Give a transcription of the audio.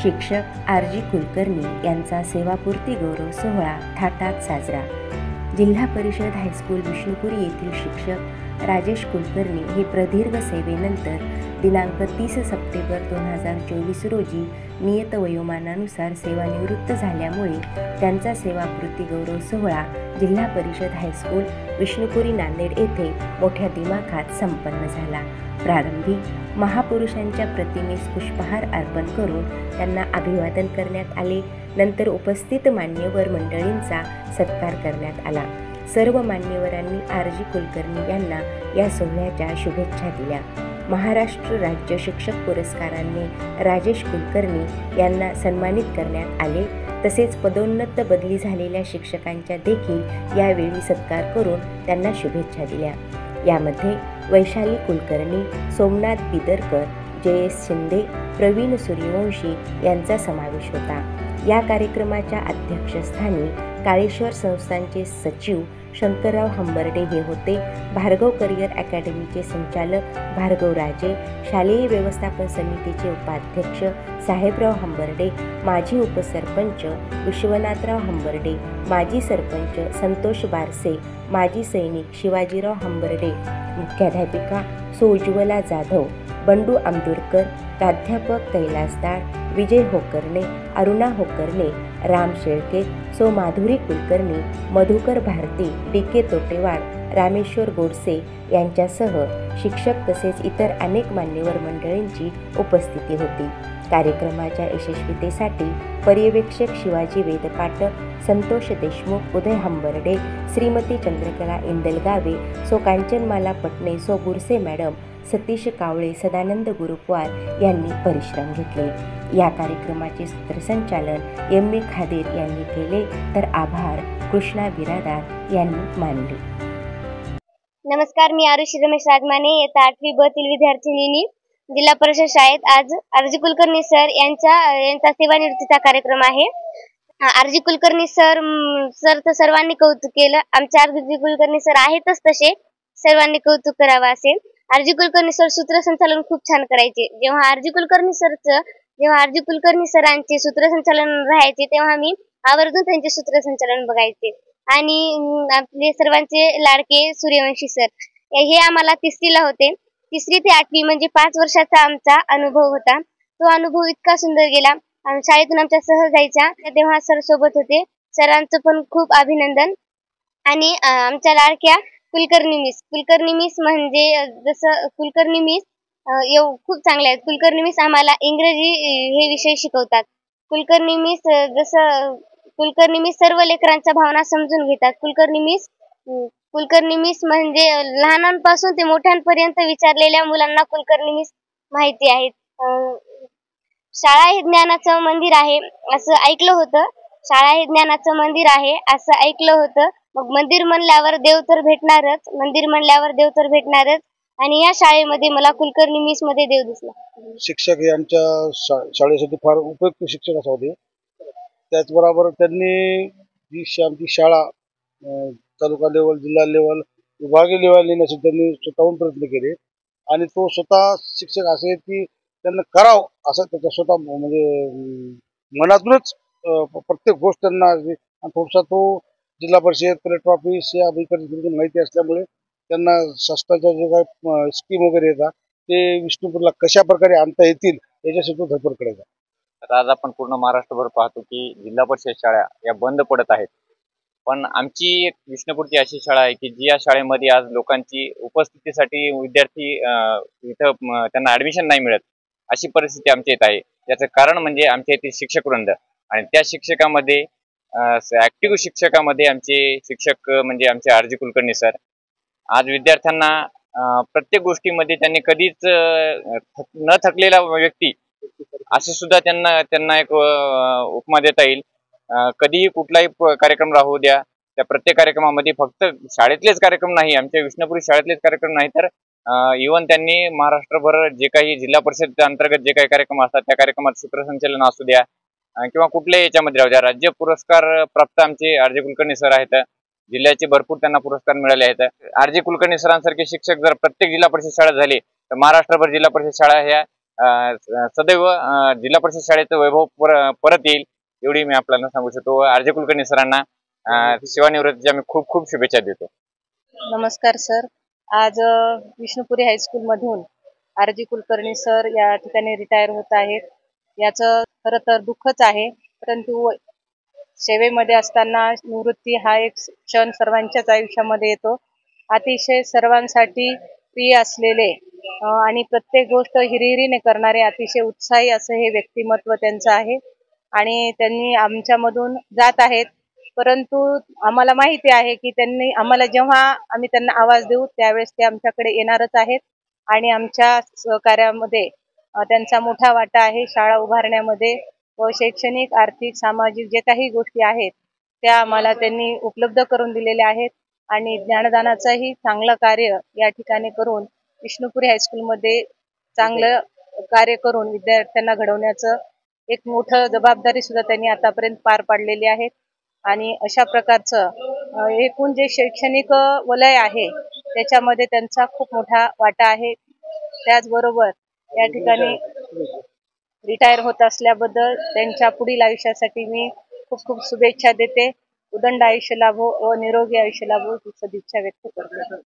शिक्षक आर.जी. कुलकर्णी यांचा सेवापूर्ती गौरव सोहळा थाटात साजरा। जिल्हा परिषद हायस्कूल विष्णुपुरी येथील शिक्षक राजेश कुलकर्णी हे प्रदीर्घ सेवेनंतर दिनांक 30 सप्टेंबर 2024 रोजी नियत वयोमानानुसार सेवानिवृत्त झाल्यामुळे त्यांचा सेवापूर्ती गौरव सोहळा जिल्हा परिषद हायस्कूल विष्णुपुरी नांदेड येथे मोठ्या दिमाखात संपन्न झाला। प्रारंभी महापुरुषांच्या प्रतिमेस पुष्पहार अर्पण करून त्यांना अभिवादन करण्यात आले। नंतर उपस्थित मान्यवर मंडळींचा सत्कार करण्यात आला। सर्व मान्यवरांनी आर.जी. कुलकर्णी यांना या सोहळ्याच्या शुभेच्छा दिल्या। महाराष्ट्र राज्य शिक्षक पुरस्कारांनी राजेश कुलकर्णी यांना सन्मानित करण्यात आले। तसेच पदोन्नत बदली झालेल्या शिक्षकांच्या देखील यावेळी सत्कार करून त्यांना शुभेच्छा दिल्या। यामध्ये वैशाली कुलकर्णी, सोमनाथ बिदरकर, जयेश शिंदे, प्रवीण सूर्यवंशी यांचा समावेश होता। या कार्यक्रमाच्या अध्यक्षस्थानी काळेश्वर संस्थानचे सचिव शंकरराव हंबर्डे हे होते। भार्गव करिअर अकॅडमीचे संचालक भार्गव राजे, शालेय व्यवस्थापन समितीचे उपाध्यक्ष साहेबराव हंबर्डे, माजी उपसरपंच विश्वनाथराव हंबर्डे, माजी सरपंच संतोष बारसे, माजी सैनिक शिवाजीराव हंबर्डे, मुख्याध्यापिका सोज्वला जाधव, बंडू आंबेडकर, प्राध्यापक कैलासदार, विजय होकर्णे, अरुणा होकर्णे, राम शेळके, सौ माधुरी कुलकर्णी, मधुकर भारती, डी.के. तोटेवाड, रामेश्वर गोडसे यांच्यासह शिक्षक तसेच इतर अनेक मान्यवर मंडळींची उपस्थिती होती। कार्यक्रमाच्या यशस्वीतेसाठी पर्यवेक्षक शिवाजी वेदपाटक, संतोष देशमुख, उदय हंबर्डे, श्रीमती चंद्रकला इंदलगावे, सौ कांचनमाला पटणे, सौ बुरसे मॅडम, सतीश कावळे, सदानंद गुरुपवार यांनी परिश्रम घेतले। या कार्यक्रमाचे सूत्रसंचालन एम.ए. खादेर यांनी केले, तर आभार कृष्णा बिरादार यांनी मानले। नमस्कार, मी आरुषी रमेश राजमाने, इयत्ता 8वी ब तील विद्यार्थिनींनी जिल्हा परिषद शाळेत आज आर.जी. कुलकर्णी सर यांचा सेवानिवृत्तीचा कार्यक्रम आहे। आर.जी. कुलकर्णी सर तर सर्वांनी कौतुक केलं। आमचे आर.जी. कुलकर्णी सर आहेतच तसे, सर्वांनी कौतुक करावं असेल। आर.जी. कुलकर्णी सर सूत्रसंचालन खूप छान करायचे। जेव्हा आर.जी. कुलकर्णी सरांचे सूत्रसंचालन राहायचे तेव्हा मी आवर्जून त्यांचे सूत्रसंचालन बघायचे। आणि आपले सर्वांचे लाडके सूर्यवंशी सर हे आम्हाला तिसरीला होते। 3री ते 8वी म्हणजे 5 वर्षाचा आमचा अनुभव होता। तो अनुभव इतका सुंदर गेला। शाळेतून आमच्या सहल जायच्या तेव्हा सर सोबत होते। सरांचं पण खूप अभिनंदन। आणि आमच्या लाडक्या कुलकर्णी मिस म्हणजे जसं कुलकर्णी मिस खूप चांगल्या आहेत। कुलकर्णी मिस आम्हाला इंग्रजी हे विषय शिकवतात। कुलकर्णी मिस सर्व लेकरांच्या भावना समजून घेतात। कुलकर्णी मिस म्हणजे लहानांपासून ते मोठ्यांपर्यंत विचारलेल्या मुलांना कुलकर्णी मिस माहिती आहेत। शाळा हे ज्ञानाचं मंदिर आहे असं ऐकलं होतं। मग मंदिर म्हणल्यावर देव तर भेटणारच। आणि या शाळेमध्ये मला कुलकर्णी मिस मध्ये देव दिसला। शिक्षक हे आमच्या शाळेसाठी फार उपयुक्त शिक्षक होते। त्याचबरोबर त्यांनी जी आमची शाळा तालुका लेवल, जिल्हा लेवल, विभागीय लेवल नेण्यासाठी त्यांनी स्वतःहून प्रयत्न केले। आणि तो स्वतः शिक्षक असे की त्यांना करावं असं त्याच्या स्वतः म्हणजे मनातूनच प्रत्येक गोष्ट त्यांना थोडासा तो जिल्हा परिषद कलेक्टर ऑफिस या माहिती असल्यामुळे त्यांना शासनाच्या जे काही स्कीम वगैरे येतात ते विष्णुपूरला कशा प्रकारे आणता येतील याच्यासाठी तो धडपड करायचा। आता आज आपण पूर्ण महाराष्ट्रभर पाहतो की जिल्हा परिषद शाळा या बंद पडत आहेत, पण आमची एक विष्णुपूरची अशी शाळा आहे की जी या शाळेमध्ये आज लोकांची उपस्थितीसाठी विद्यार्थी इथं त्यांना ऍडमिशन नाही मिळत अशी परिस्थिती आमच्या इथे आहे। याचं कारण म्हणजे आमच्या इथे शिक्षक वृंद आणि त्या शिक्षकामध्ये ऍक्टिव्ह शिक्षकामध्ये आमचे शिक्षक म्हणजे आमचे आर.जी. कुलकर्णी सर आज विद्यार्थ्यांना प्रत्येक गोष्टीमध्ये त्यांनी कधीच न थकलेला व्यक्ती असे सुद्धा त्यांना एक उपमा देता येईल। कधीही कुठलाही कार्यक्रम राहू द्या, त्या प्रत्येक कार्यक्रमामध्ये फक्त शाळेतलेच कार्यक्रम नाही, आमच्या विष्णुपुरी शाळेतलेच कार्यक्रम नाही तर इव्हन त्यांनी महाराष्ट्रभर जे काही जिल्हा परिषद अंतर्गत जे काही कार्यक्रम असतात त्या कार्यक्रमात सूत्रसंचालन असू द्या किंवा कुठल्याही याच्यामध्ये राहू द्या, राज्य पुरस्कार प्राप्त आमचे आर.जी. कुलकर्णी सर आहेत। जिल्ह्याचे भरपूर त्यांना पुरस्कार मिळाले आहेत। आर.जी. कुलकर्णी सरांसारखे शिक्षक जर प्रत्येक जिल्हा परिषद शाळेत झाले तर महाराष्ट्रभर जिल्हा परिषद शाळा ह्या सदैव जिल्हा परिषद शाळेचं वैभव परत येईल एवढी मी आपल्याला सांगू शकतो. आर.जे. कुलकर्णी सरांना सेवानिवृत्तीच्या मी खूप खूप शुभेच्छा देतो. नमस्कार सर. आज विष्णुपुरी हायस्कूल मधून आर.जे. कुलकर्णी सर या ठिकाणी रिटायर होत आहेत. याचं खरं तर दुःखच आहे, परंतु सेवेमध्ये असताना निवृत्ती हा एक क्षण सर्वांच्याच आयुष्यामध्ये येतो. अतिशय सर्वांसाठी प्रिय असलेले आणि प्रत्येक गोष्ट हिरिहिरीने करणारे अतिशय उत्साही असं हे व्यक्तिमत्व त्यांचं आहे आणि त्यांनी आमच्यामधून जात आहेत. परंतु आम्हाला माहिती आहे की त्यांनी आम्हाला जेव्हा आम्ही त्यांना आवाज देऊ त्यावेळेस ते आमच्याकडे येणारच आहेत आणि आमच्या सहकार्यामध्ये त्यांचा मोठा वाटा आहे. शाळा उभारण्यामध्ये व शैक्षणिक, आर्थिक, सामाजिक जे काही गोष्टी आहेत त्या आम्हाला त्यांनी उपलब्ध करून दिलेल्या आहेत आणि ज्ञानदानाचंही चांगलं कार्य या ठिकाणी करून विष्णुपुरी हायस्कूलमध्ये चांगलं कार्य करून विद्यार्थ्यांना घडवण्याचं एक मोठं जबाबदारी सुद्धा त्यांनी आतापर्यंत पार पाडलेली आहे आणि अशा प्रकारचं एकूण जे शैक्षणिक वलय आहे त्याच्यामध्ये त्यांचा खूप मोठा वाटा आहे. त्याचबरोबर या ठिकाणी रिटायर होत असल्याबद्दल त्यांच्या पुढील आयुष्यासाठी मी खूप खूप शुभेच्छा देते. उदंड आयुष्य लाभो व निरोगी आयुष्य लाभो ही सदिच्छा व्यक्त करते.